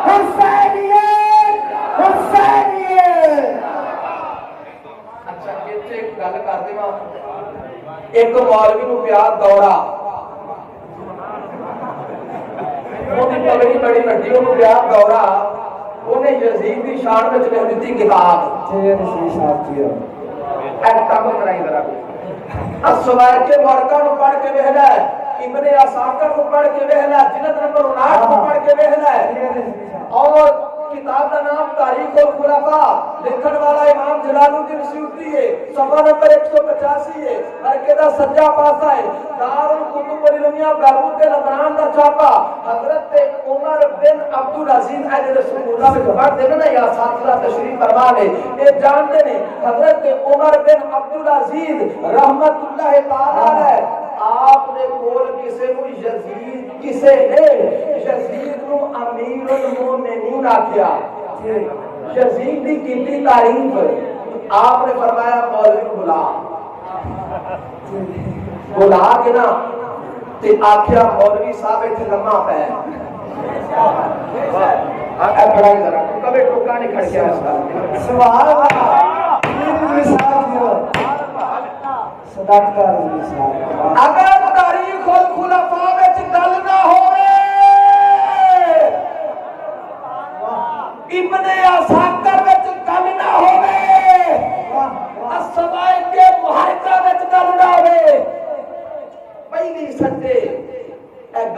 حسینیت حسینیت اچھا کہتے ایک گل کر دے ماں ایک مولوی نو پیا دورہ انہیں پگڑی بڑی بڑی انہوں پیا دورہ انہیں یزید دی شان میں چلے دیتی کتاب ایک تابر بنائی ذرا الصبائر کے مورکہ نو پڑھ کے بہلا ہے ابن عساکر کو پڑھ کے بہلا ہے جنت نمبر 59 کو پڑھ کے بہلا ہے اور کتاب کا نام تاریخ الخلفاء لکھن والا امام جلال الدین سیوطی ہے صفحہ نمبر 185 ہے مرکے دا سجا پاسا ہے دار الکتب العلمیہ بیروت کے لبنان دا چھاپا حضرت عمر بن عبدالعزیز اہل رسول اللہ میں پڑھ دے نا یا ساتھیہ تشریف فرما لے یہ جانتے ہیں حضرت عمر بن عبدالعزیز رحمت اللہ تعالی علیہ آپ نے کول کسے نو یزید کسے نے یزید نو امیر المومنین آکھیا یزید دی کیتی تعریف آپ نے فرمایا مولوی بلا کے نا تے آکھیا مولوی صاحب ایتھے لمحہ پے اے بڑا ہی ذرا کبھی ٹوکا نہیں کھڑ گیا اس کا سبحان اللہ اگر تاریخ الخلفاء وچ گل نہ ہوئے ابن عساکر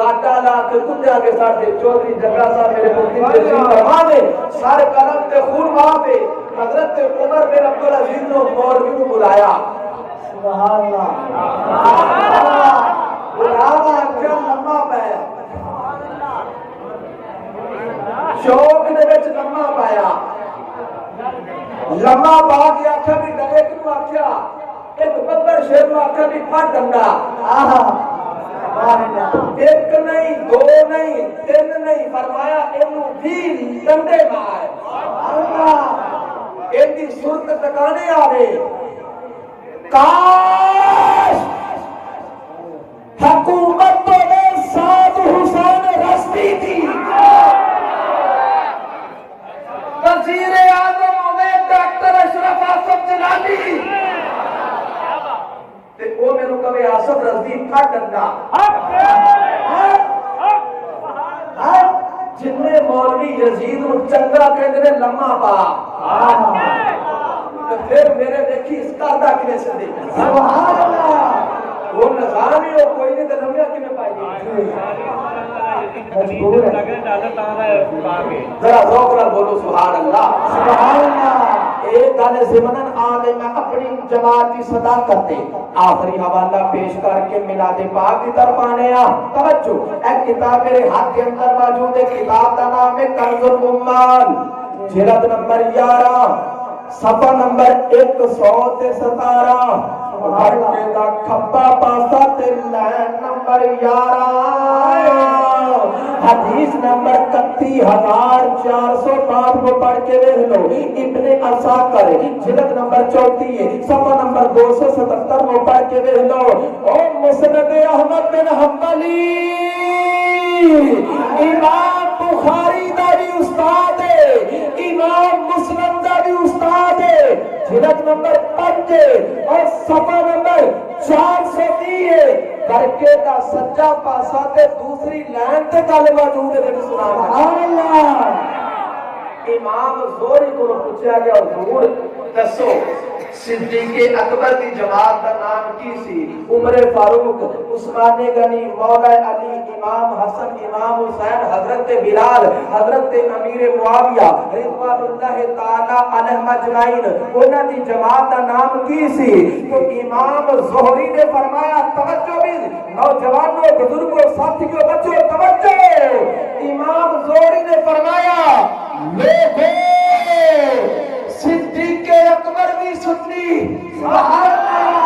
گاٹا لا کے کتیا کے ساتھ چودھری جگہ صاحب میرے مفتی تشریف فرما نے سارے قلم تے خون وہاں پہ حضرت عمر بن عبدالعزیز نے مولوی کو بلایا سبحان اللہ بلاوا کیا لمبا پایا شوق دے وچ لمبا پایا لمبا پا کے آخیا بھی ڈلے کیوں آخیا ایک ببر شیر نو آخیا بھی پھٹ ڈنڈا ایک نہیں دو نہیں تین نہیں فرمایا اینو 20 ڈنڈے مار اللہ ایک دی صورت ٹکانے آوے کاش حکومت تو نے ساتھ حسین رسمی تھی وزیر اعظم ہوئے ڈاکٹر اشرف آصف جلالی تے او میرے کبھی آصف رضی پھٹ ڈنڈا جنہیں مولوی یزید نو چنگا کہندے لمما پا تو پھر میرے دیکھی اس کا دا کنے سے دے سبحان اللہ وہ نظام ہی ہو کوئی نہیں تو لمیا کنے پائے گی ذرا ذوق نال بولو سبحان اللہ ایک گانے زمنن آگے میں اپنی جماعت کی صدا کرتے آخری حوالہ پیش کر کے میلاد پاک کی طرف آنے توجہ ایک کتاب میرے ہاتھ کے اندر موجود ہے کتاب کا نام ہے کنز الامال جلد نمبر 11 صفحہ نمبر 117 ہر دا کھبا پاسا تے لائن نمبر 11 حدیث نمبر 31405 کو پڑھ کے دیکھ لو ابن عساکر جلد نمبر 34 صفحہ نمبر 277 کو پڑھ کے دیکھ لو او مسند احمد بن حنبلی امام بخاری دا بھی استاد ہے امام مسلم دا بھی استاد ہے جلد نمبر 5 اور صفحہ نمبر 430 درکے دا سچا پاسا تے دوسری لائن تے گل موجود ہے تے سنا اللہ امام زہری کو پوچھا گیا حضور دسو صدیق اکبر کی جماعت کا نام کی سی عمر فاروق عثمان غنی مولا علی امام حسن امام حسین حضرت بلال حضرت امیر معاویہ رضوان اللہ تعالی علیہم اجمعین انہاں دی جماعت کا نام کی سی تو امام زہری نے فرمایا توجہ بھی نوجوانوں بزرگوں ساتھیوں بچوں توجہ امام زہری نے فرمایا لوگوں صدیق اکبر بھی سنی سبحان اللہ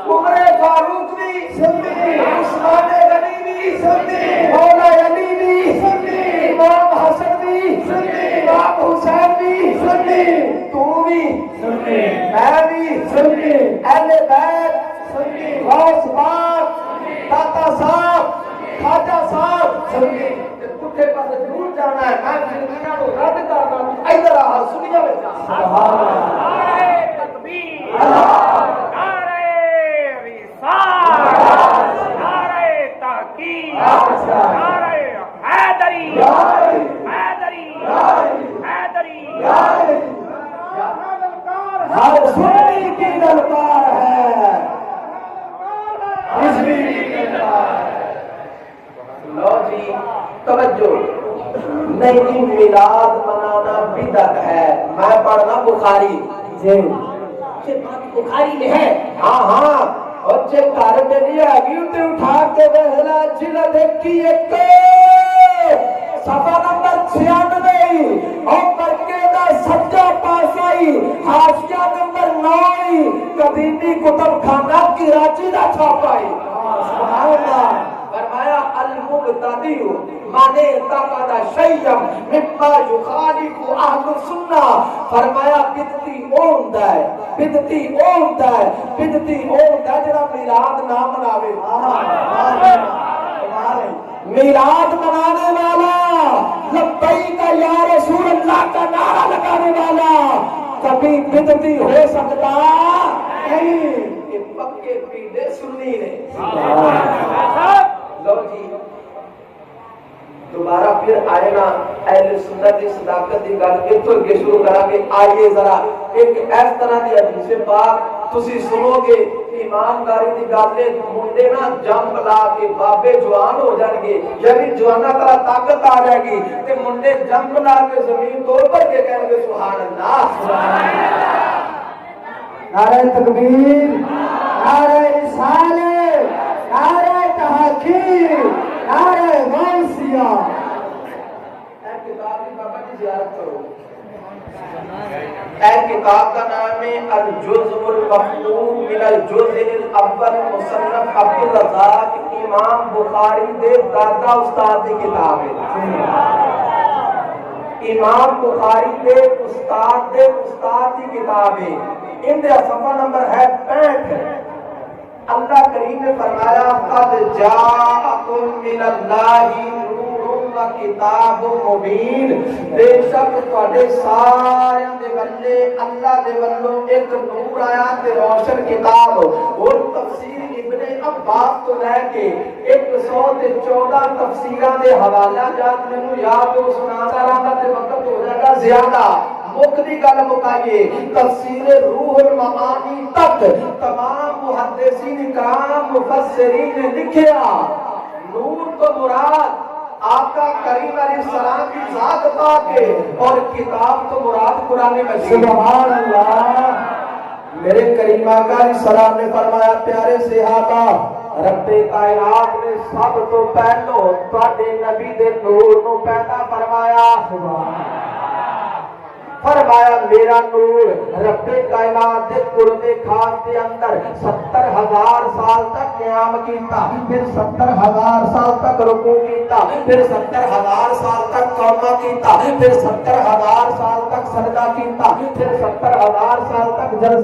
عمر فاروق بھی سنی عثمان غنی بھی سنی مولا علی بھی سنی امام حسن بھی سنی امام حسین بھی سنی تو بھی سنی میں بھی سنی اہل بیت سنی غوث پاک داتا صاحب خواجہ صاحب سنی پٹھے پاس ضرور جانا ہے میں زندگیاں کو رد کرنا ادھر آ سنیا بیٹا سبحان اللہ نعرہ تکبیر نعرہ رسالت نعرہ تحقیق نعرہ حیدری حیدری حیدری ہر سنی کی للکار ہے حزبی کی للکار ہے لو جی توجہ نہیں میلاد منانا بدعت ہے میں پڑھنا بخاری جی بخاری میں ہے ہاں ہاں اور جے گھر میں نہیں آگی تے اٹھا کے وہلا جلد کی ایک صفحہ نمبر 96 اور برکے دا سجا پاسائی حاشیہ نمبر 9 قدیمی کتب خانہ کراچی دا چھاپائی سبحان اللہ فرمایا المبتدی مانے تقد شیئم مما یخالف اہل السنہ فرمایا بدعتی ہوندا ہے بدعتی ہوندا ہے بدعتی ہوندا جڑا میلاد نہ مناوے میلاد منانے والا لبیک یا رسول اللہ کا نعرہ لگانے والا کبھی بدعتی ہو سکتا نہیں یہ پکے پیڑے سنی نے لو جی دوبارہ پھر آئے نا اہل سنت کی صداقت کی گل اتوں کے شروع کرا کے آئیے ذرا ایک اس طرح کی حدیث پاک تسی سنو گے ایمانداری کی گل ہے منڈے نا جمپ لا کے بابے جوان ہو جان گے یعنی جوانا طرح طاقت آ جائے گی تے منڈے جمپ لا کے زمین توڑ پر کے کہیں گے سبحان اللہ سبحان اللہ نعرہ تکبیر نعرہ رسالت نعرہ تحقیق نعرہ غوثیہ اے کتاب کی بابا کی زیارت کرو اے کتاب کا نام ہے الجزء المفقود من الجزء الاول مصنف عبد الرزاق امام بخاری دے دادا استاد کی کتاب ہے امام بخاری دے استاد کی کتاب ہے ان دے صفحہ نمبر ہے 65 اللہ کریم نے فرمایا قد جاءکم من اللہ نور و کتاب مبین بے شک تواڈے سارے دے ولے اللہ دے ولوں ایک نور آیا تے روشن کتاب اور تفسیر ابن عباس تو لے کے 114 تفسیراں دے حوالہ جات مینوں یاد ہو سناتا رہا تے وقت ہو جائے گا زیادہ مقدی گل مکائیے تفسیر روح المعانی تک تمام محدثین کرام مفسرین نے لکھیا نور تو مراد آقا کریم علیہ السلام کی ذات پاک ہے اور کتاب تو مراد قرآن مجید سبحان اللہ میرے کریم آقا علیہ السلام نے فرمایا پیارے صحابہ رب کائنات نے سب تو پہلو تواڈے نبی دے نور نو پیدا فرمایا فرمایا میرا نور رب کائنات دے قرب خاص کے اندر 70,000 سال تک قیام کیتا پھر 70,000 سال تک رکوع کیتا پھر 70,000 سال تک قیام کیتا پھر 70,000 سال تک سجدہ کیتا پھر 70,000 سال تک جلسہ